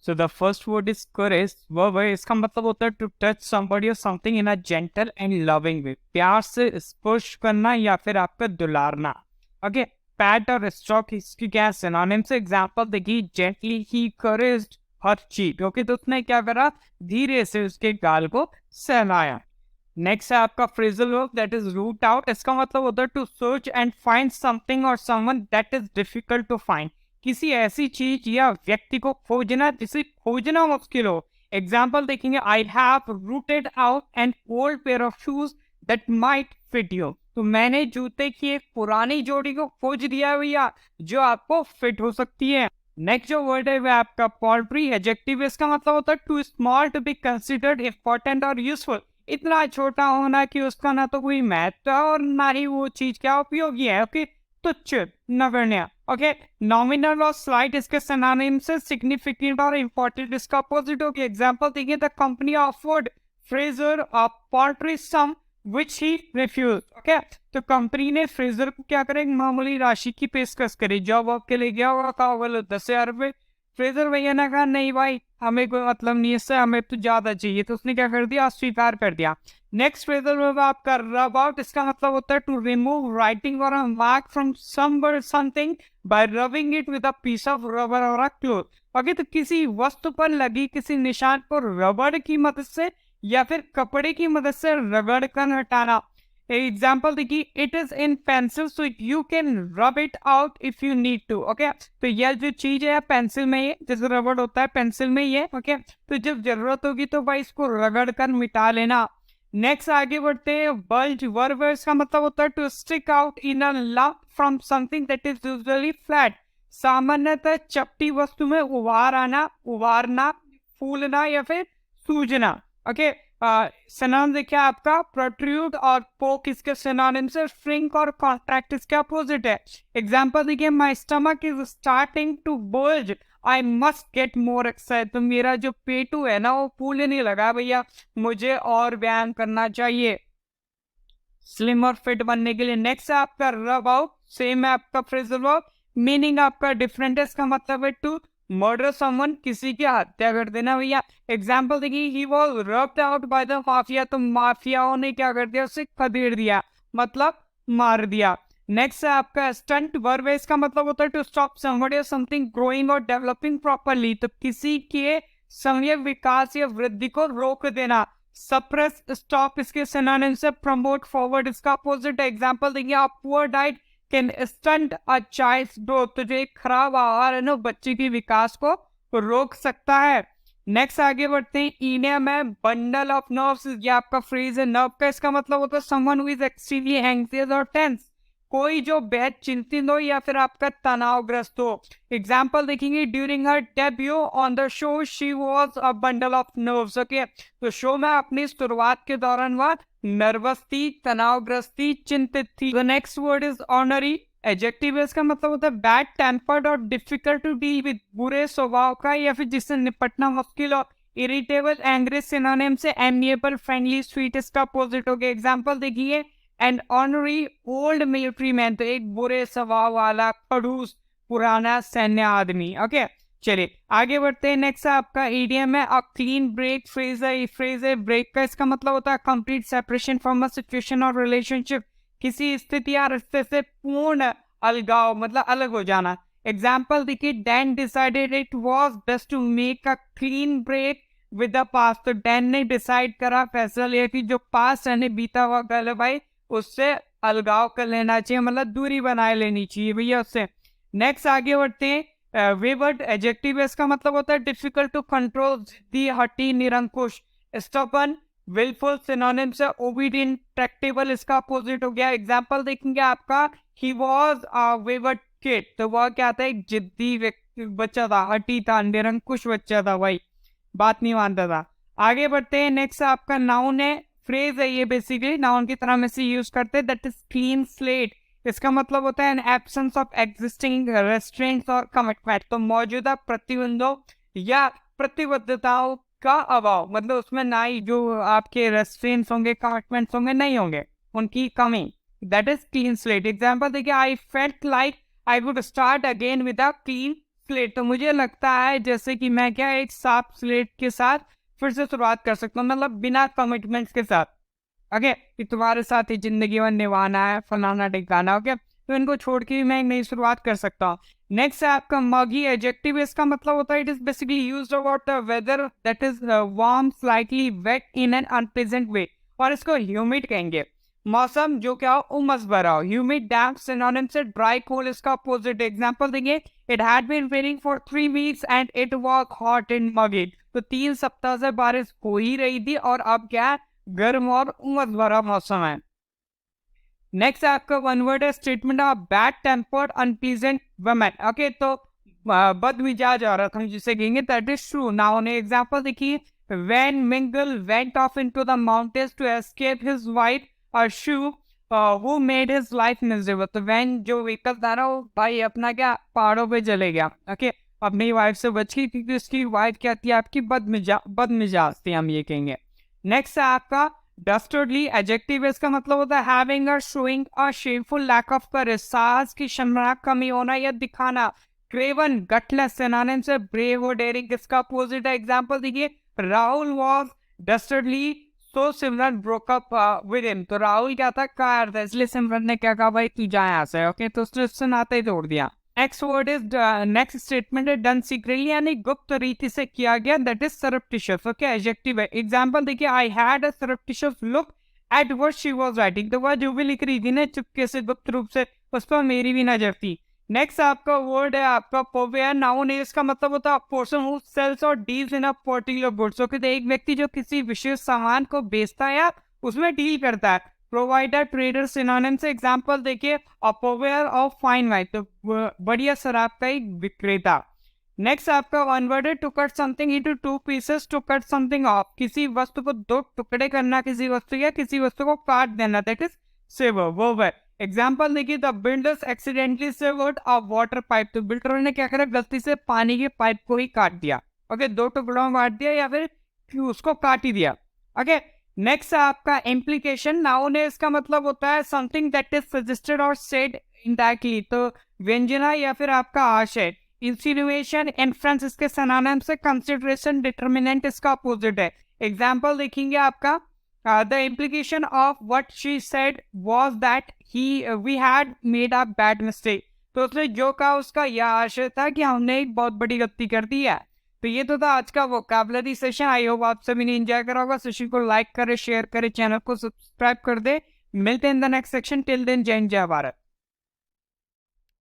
So the first word is caress. Verb है, इसका मतलब होता है टू टच समबडी और something in a gentle and loving way, प्यार से स्पर्श करना या फिर आपका दुलारना। ओके, पैट और स्ट्रोक इसकी क्या सिनोनिम्स? एग्जांपल देखिए, gently he caressed her cheek. Okay, तो उसने क्या करा, धीरे से उसके गाल को सहलाया। नेक्स्ट है आपका phrasal verb, that is root out. इसका मतलब होता है to search and find something और someone that is difficult to find, किसी ऐसी चीज या व्यक्ति को खोजना जिसे खोजना मुश्किल हो। एग्जाम्पल देखेंगे, I have rooted out an old pair of shoes that might fit you. तो मैंने जूते की एक पुरानी जोड़ी को खोज दिया भैया, जो आपको फिट हो सकती है। नेक्स्ट जो वर्ड है वह आपका पोल्ट्री एडजेक्टिव। इसका मतलब होता है too small to be considered important और यूजफुल, इतना छोटा होना कि उसका ना तो कोई महत्व है और ना ही वो चीज क्या उपयोगी है। ओके, तुच्छ, नगण्य। ओके, नॉमिनल और स्लाइट इसके सिनोनिम से सिग्निफिकेंट और इंपॉर्टेंट इसका अपोजिट होगी। एग्जांपल देखिए, the company offered Fraser a paltry sum which he refused. Okay, तो कंपनी ने फ्रेजर को क्या करें, मामूली राशि की पेशकश करी। जॉब वर्क के लिए गया हुआ, कहा बोलो 10,000 रुपये। फ्रेजर भैया ने कहा नहीं भाई, हमें कोई मतलब नहीं, इससे हमें तो ज्यादा चाहिए। तो उसने क्या कर दिया, अस्वीकार कर दिया। नेक्स्ट फ्रेजल वर्ब आपका रब आउट। इसका मतलब होता है टू रिमूव राइटिंग और a mark from something by rubbing it with a piece of rubber और अ क्लॉथ। ओके, तो किसी वस्तु पर लगी किसी निशान को रबड़ की मदद से या फिर कपड़े की मदद से रगड़ कर हटाना। एग्जाम्पल देखिए, it is in pencil so you can rub it out if you need to. Okay, तो यह जो चीज है पेंसिल में ही, जैसे रबड़ होता है पेंसिल में ही है। ओके, तो जब जरूरत होगी तो भाई इसको रगड़ कर मिटा लेना। नेक्स्ट आगे बढ़ते हैं, बल्ज वर्ब का मतलब होता है to stick out in a lump from something that is usually flat. सामान्यतः चपटी वस्तु में उभार आना, उभारना, फूलना या फिर सूजना। ओके, सिनोनिम देखिए आपका प्रोट्रूड और पोक इसके सिनोनिम से श्रिंक और कॉन्ट्रैक्ट इसके अपोजिट है। एग्जांपल देखिए, my stomach is starting to bulge, I must get more exercise. तो मेरा जो पेटू है ना वो फूलने लगा भैया, मुझे और व्यायाम करना चाहिए स्लिम और फिट बनने के लिए। नेक्स्ट है आपका रब आउट, सेम है आपका फ्रेजल वर्ब, मीनिंग आपका डिफरेंट है। इसका मतलब है टू मर्डर समवन, किसी की हत्या कर देना भैया। एग्जाम्पल देखिए, he was rubbed out by the mafia, तो माफियाओं ने क्या कर दिया, उसे खदेड़ दिया, मतलब मार दिया। नेक्स्ट है आपका स्टंट वर्ब, इसका मतलब होता है टू स्टॉप समबडी और समथिंग ग्रोइंग और डेवलपिंग प्रॉपर्ली, तो किसी के समय विकास या वृद्धि को रोक देना। सप्रेस, स्टॉप इसके सिनोनिम से प्रमोट, फॉरवर्ड इसका अपोजिट है। एग्जांपल देखिए, आप poor diet can stunt a child's growth, तो जो एक खराब आहार है ना बच्चे के विकास को रोक सकता है। नेक्स्ट आगे बढ़ते हैं, ईनियम है बंडल ऑफ नर्व्स, ये आपका फ्रेज है। नर्व का इसका मतलब होता है someone who is extremely anxious और टेंस, कोई जो बेहद चिंतित हो या फिर आपका तनावग्रस्त हो। एग्जाम्पल देखेंगे, during her debut on the show she was a bundle of nerves. Okay, तो शो में अपनी शुरुआत के दौरान वह नर्वस थी, तनावग्रस्त थी, चिंतित थी। The next word is ornery adjective, इसका मतलब होता है बैड टेम्पर्ड और डिफिकल्ट टू डील विद, बुरे स्वभाव का या फिर जिससे निपटना मुश्किल हो। इरिटेबल, एंग्री सिनोनिम से एमिएबल, फ्रेंडली, स्वीट इसका अपोजिट हो गया। एग्जाम्पल देखिए, an ornery old military man, तो एक बुरे स्वभाव वाला खड़ूस पुराना सैन्य आदमी। ओके, चलिए आगे बढ़ते हैं। नेक्स्ट आपका ईडीएम है अ क्लीन ब्रेक। फ्रेज है, फ्रेज है ब्रेक का इसका मतलब होता है complete separation from a situation और रिलेशनशिप, किसी स्थिति या रिश्ते से पूर्ण अलगाव, मतलब अलग हो जाना। एग्जाम्पल देखिए, Dan decided it was best to make a clean break with the past, तो डैन ने डिसाइड करा, फैसला लिया कि जो पास्ट यानी बीता हुआ कल है भाई, उससे अलगाव कर लेना चाहिए, मतलब दूरी बनाए लेनी चाहिए भैया उससे। नेक्स्ट आगे बढ़ते हैं, वेवर्ड एडजेक्टिव, इसका मतलब होता है डिफिकल्ट टू कंट्रोल, जिद्दी, हठी, निरंकुश। स्टबर्न, विलफुल सिनोनिम से ओबीडिएंट, ट्रैक्टेबल इसका अपोजिट हो गया। एग्जांपल देखेंगे आपका, he was a wayward kid, तो वह क्या था, एक जिद्दी बच्चा था, हठी था, निरंकुश बच्चा था भाई, बात नहीं मानता था। आगे बढ़ते हैं, नेक्स्ट आपका नाउन है, फ्रेज है ये, बेसिकली नाउन की तरह में से यूज करते हैं, दैट इज क्लीन स्लेट। इसका मतलब होता है एन एब्सेंस ऑफ एग्जिस्टिंग रेस्ट्रेंट्स और कमिटमेंट, तो मौजूदा प्रतिबंधों या प्रतिबद्धताओं का अभाव, मतलब उसमें ना ही जो आपके रेस्ट्रेंट्स होंगे, कमिटमेंट्स होंगे, नहीं होंगे, उनकी कमी, that is clean slate. Example देखिए, I felt like I would start again with a clean slate, तो मुझे लगता है जैसे कि मैं क्या एक साफ स्लेट के साथ फिर से शुरुआत कर सकता हूँ, मतलब बिना कमिटमेंट्स के साथ। ओके, कि तुम्हारे साथ ही जिंदगी में निभाना है, फलाना टिकाना। ओके, तो इनको छोड़ के भी मैं एक नई शुरुआत कर सकता हूँ। नेक्स्ट है आपका मगी एडजेक्टिव, इसका मतलब होता है it is basically used about the weather that is warm, slightly wet in an unpleasant way, और इसको ह्यूमिड कहेंगे। मौसम जो क्या हो, उमस भरा हो। ह्यूमिड डैम्प सिनोनिम से ड्राई कोल्ड इसका अपोजिट एग्जांपल देंगे। It had been raining for 3 weeks and it was hot in muggy, तो 3 सप्ताह से बारिश हो ही रही थी और अब क्या है, गर्म और उमस भरा मौसम है। नेक्स्ट आपका वन वर्ड है statement of bad tempered unpleasant women. Okay, तो बदमिजाज औरत हम जिसे कहेंगे दैट इज ट्रू। नाउ ने एग्जांपल देखिए, when mingle went off into the mountains to escape his wife shrew who made his life miserable, तो व्हेन जो व्हीकल था ना वो भाई अपना क्या पहाड़ों पे चले गया। ओके, अपनी वाइफ से बच गई क्योंकि उसकी वाइफ क्या थी, आपकी बदमिजाज थी, हम ये कहेंगे। नेक्स्ट है आपका डस्टर्डली एडजेक्टिव, इसका मतलब होता है हैविंग और showing a shameful lack of courage, साहस की शर्मनाक कमी होना या दिखाना। क्रेवन गटलेस सिनोनिम से ब्रेव और डेयरिंग, इसका अपोजिट है। एग्जांपल देखिए, Rahul was dastardly so Simran broke up with him, तो राहुल क्या था, कायर था, इसलिए सिमरन ने क्या कहा, भाई तू जा यहाँ से। ओके, तो उसने नाते ही तोड़ दिया। Next word is next statement है डन सीक्रेटली, यानी गुप्त रीति से किया गया, दैट इज सरप्टिशियस। ओके, एडजेक्टिव है। एग्जांपल देखिए, I had a सरप्टिशियस look at what she was writing, तो वह जो भी लिख रही थी ना चुपके से गुप्त रूप से, उस पर मेरी भी नजर थी। नेक्स्ट आपका वर्ड है आपका पोवेयर, नाउन है, इसका मतलब होता है पर्सन हु सेल्स और deals in a particular goods. Okay, तो एक व्यक्ति जो किसी विशेष सामान को बेचता है या उसमें डील करता है। प्रोवाइडर ट्रेडर सिनोनिम से एग्जांपल देखिए, अपोवेयर ऑफ फाइन वाइन, तो बढ़िया शराब का एक विक्रेता। नेक्स्ट आपका वन वर्ड है to cut something into 2 pieces, to cut something off, किसी वस्तु को 2 टुकड़े करना, किसी वस्तु या किसी वस्तु को काट देना, दैट इज सेवर, वर्ब है। एग्जांपल देखिए, the builders accidentally savoured a water pipe, तो बिल्डर ने क्या करा, गलती से पानी के पाइप को ही काट दिया। ओके, 2 टुकड़ों में काट दिया या फिर उसको काट ही दिया। ओके, नेक्स्ट है आपका इम्प्लीकेशन, नाउन है, इसका मतलब होता है समथिंग दैट इज सजेस्टेड और सेड इनडायरेक्टली, तो व्यंजना या फिर आपका आशय। इंसिनुएशन, इन्फ्रेंस इसके सिनोनिम से कंसिडरेशन, डिटर्मिनेंट इसका अपोजिट है। एग्जांपल देखेंगे आपका, the implication of what she said was that we had made a bad mistake, तो उसने जो कहा उसका यह आशय था कि हमने एक बहुत बड़ी गलती कर दी है। तो ये तो था आज का वोकैबुलरी सेशन। आई होप आप सभी ने एंजॉय करा होगा। सेशन को लाइक करे, शेयर करे, चैनल को सब्सक्राइब कर दे। मिलते हैं in the next section. Till then, जय हिंद, जय भारत।